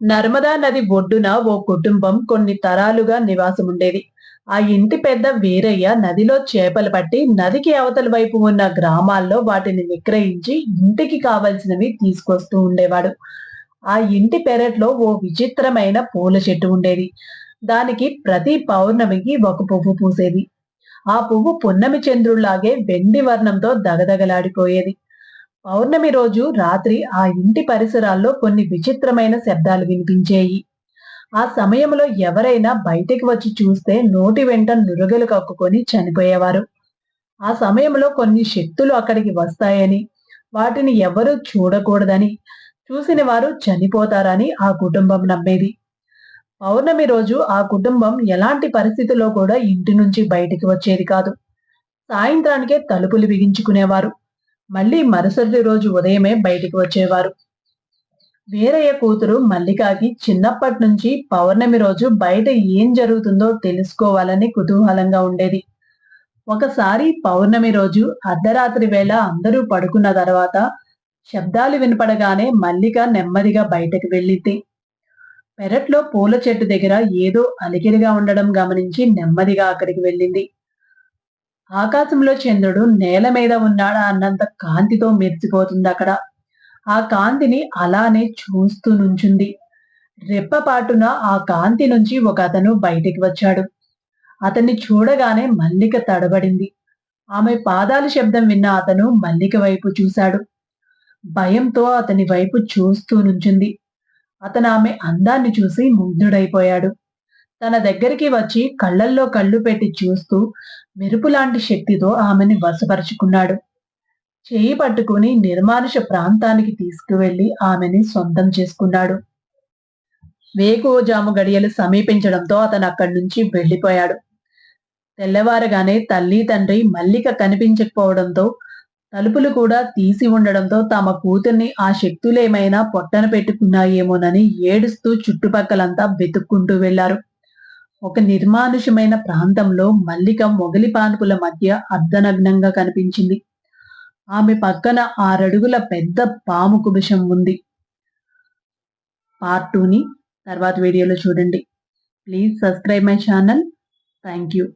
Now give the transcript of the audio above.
నర్మదా నది ఒడ్డున ఓ కుటుంబం కొన్ని తరాలుగా నివాసముండేది. ఆ ఇంటి పెద్ద వీరయ్య నదిలో చేపలు పట్టి నదికి అవతల వైపు ఉన్న గ్రామాల్లో వాటిని విక్రయించి ఇంటికి కావలసినవి తీసుకొస్తూ ఉండేవాడు. ఆ ఇంటి పెరట్లో ఓ విచిత్రమైన పూల చెట్టు ఉండేది. దానికి ప్రతి పౌర్ణమికి ఒక పువ్వు పూసేది. ఆ పువ్వు పున్నమి చంద్రుల్లాగే వెండి వర్ణంతో దగదగలాడిపోయేది. పౌర్ణమి రోజు రాత్రి ఆ ఇంటి పరిసరాల్లో కొన్ని విచిత్రమైన శబ్దాలు వినిపించేయి. ఆ సమయంలో ఎవరైనా బయటికి వచ్చి చూస్తే నోటి వెంట నురగలు కక్కుకొని చనిపోయేవారు. ఆ సమయంలో కొన్ని శక్తులు అక్కడికి వస్తాయని, వాటిని ఎవరూ చూడకూడదని, చూసిన వారు చనిపోతారని ఆ కుటుంబం నమ్మేది. పౌర్ణమి రోజు ఆ కుటుంబం ఎలాంటి పరిస్థితుల్లో కూడా ఇంటి నుంచి బయటికి వచ్చేది కాదు. సాయంత్రానికే తలుపులు బిగించుకునేవారు. మళ్ళీ మరుసటి రోజు ఉదయమే బయటికి వచ్చేవారు. వీరయ్య కూతురు మల్లికాకి చిన్నప్పటి నుంచి పౌర్ణమి రోజు బయట ఏం జరుగుతుందో తెలుసుకోవాలని కుతూహలంగా ఉండేది. ఒకసారి పౌర్ణమి రోజు అర్ధరాత్రి వేళ అందరూ పడుకున్న తర్వాత శబ్దాలు వినపడగానే మల్లిక నెమ్మదిగా బయటకు వెళ్ళింది. పెరట్లో పూల చెట్టు దగ్గర ఏదో అలికిడిగా ఉండడం గమనించి నెమ్మదిగా అక్కడికి వెళ్ళింది. ఆకాశంలో చంద్రుడు నేల మీద ఉన్నాడా అన్నంత కాంతితో మెరిసిపోతుందక్కడ. ఆ కాంతిని అలానే చూస్తూ నుంచుంది. రెప్పపాటున ఆ కాంతి నుంచి ఒకతను బయటికి వచ్చాడు. అతన్ని చూడగానే మల్లిక తడబడింది. ఆమె పాదాల శబ్దం విన్న అతను మల్లిక వైపు చూశాడు. భయంతో అతని వైపు చూస్తూ నుంచుంది. అతను ఆమె అందాన్ని చూసి ముగ్ధుడైపోయాడు. తన దగ్గరికి వచ్చి కళ్ళల్లో కళ్ళు పెట్టి చూస్తూ మెరుపులాంటి శక్తితో ఆమెని వశపరుచుకున్నాడు. చేయి పట్టుకుని నిర్మానుష ప్రాంతానికి తీసుకువెళ్లి ఆమెని సొంతం చేసుకున్నాడు. వేకువజాము గడియలు సమీపించడంతో అతను అక్కడి నుంచి వెళ్లిపోయాడు. తెల్లవారగానే తల్లి తండ్రి మల్లిక కనిపించకపోవడంతో, తలుపులు కూడా తీసి ఉండడంతో తమ కూతుర్ని ఆ శక్తులేమైనా పొట్టన పెట్టుకున్నాయేమోనని ఏడుస్తూ చుట్టుపక్కలంతా వెతుక్కుంటూ వెళ్లారు. ఒక నిర్మానుషమైన ప్రాంతంలో మల్లిక మొగలి పానుపుల మధ్య అర్ధనగ్నంగా కనిపించింది. ఆమె పక్కన 6 అడుగుల పెద్ద పాము కుబుషం ఉంది. పార్ట్ 2ని తర్వాత వీడియోలో చూడండి. Please subscribe my channel. Thank you.